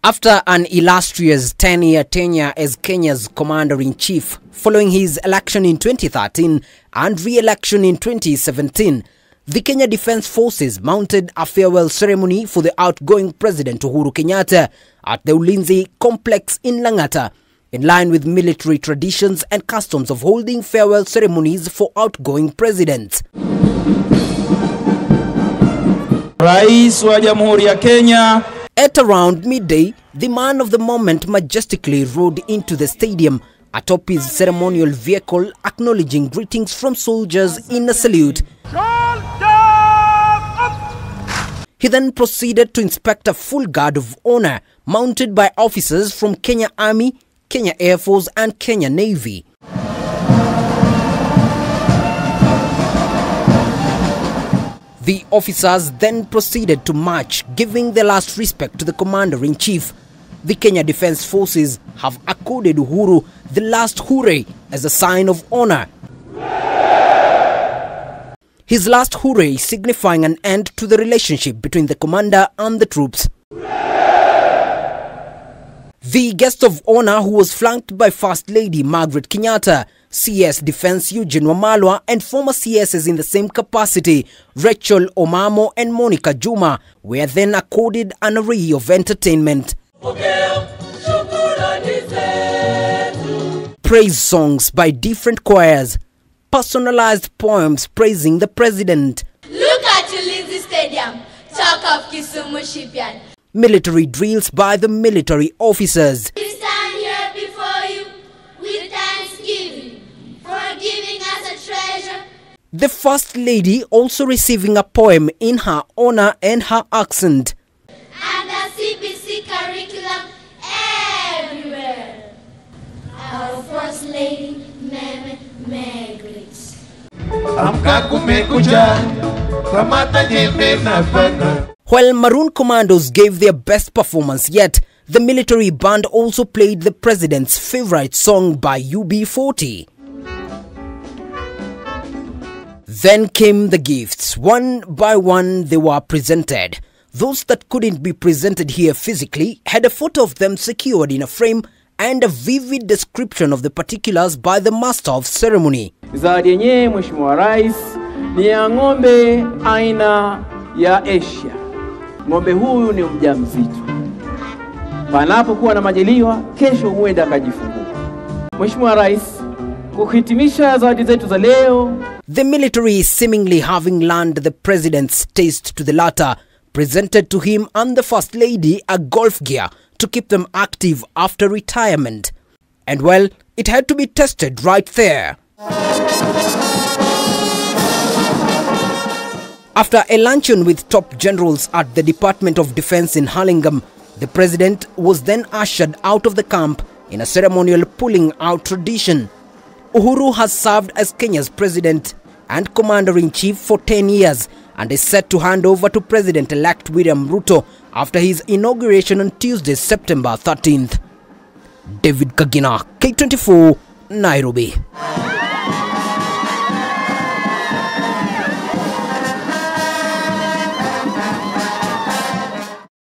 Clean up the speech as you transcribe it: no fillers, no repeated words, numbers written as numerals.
After an illustrious 10-year tenure as Kenya's Commander-in-Chief, following his election in 2013 and re-election in 2017, the Kenya Defence Forces mounted a farewell ceremony for the outgoing President Uhuru Kenyatta at the Ulinzi complex in Lang'ata, in line with military traditions and customs of holding farewell ceremonies for outgoing presidents. Rais wa Jamhuri ya Kenya. At around midday, the man of the moment majestically rode into the stadium atop his ceremonial vehicle, acknowledging greetings from soldiers in a salute. He then proceeded to inspect a full guard of honor mounted by officers from Kenya Army, Kenya Air Force and Kenya Navy. The officers then proceeded to march, giving their last respect to the Commander-in-Chief. The Kenya Defence Forces have accorded Uhuru the last hooray as a sign of honor. His last hooray signifying an end to the relationship between the commander and the troops. The guest of honor, who was flanked by First Lady Margaret Kenyatta, CS Defence Eugene Wamalwa and former CSs in the same capacity, Rachel Omamo and Monica Juma, were then accorded an array of entertainment. Praise songs by different choirs, personalized poems praising the president. Look at Ulinzi Stadium, talk of Kisumu Shipyard. Military drills by the military officers. We stand here before you with thanksgiving for giving us a treasure. The First Lady also receiving a poem in her honor and her accent. And the CBC curriculum everywhere. Our First Lady, Meme Margaret. While Maroon Commandos gave their best performance yet, the military band also played the president's favorite song by UB40. Then came the gifts. One by one they were presented. Those that couldn't be presented here physically had a photo of them secured in a frame and a vivid description of the particulars by the master of ceremony. Zawadi yenyewe Mheshimiwa Rais ni ya ng'ombe aina ya Asia. Ng'ombe huyu ni mjamzito. Panapokuwa na majaliwa, kesho huenda akajifungua. Mheshimiwa Rais, kuhitimisha zawadi zetu za leo, the military, seemingly having learned the president's taste to the latter, presented to him and the First Lady a golf gear to keep them active after retirement. And well, it had to be tested right there. After a luncheon with top generals at the Department of Defense in Hurlingham, the president was then ushered out of the camp in a ceremonial pulling out tradition. Uhuru has served as Kenya's president and commander-in-chief for 10 years and is set to hand over to President-elect William Ruto after his inauguration on Tuesday, September 13th. David Kagina, K24, Nairobi.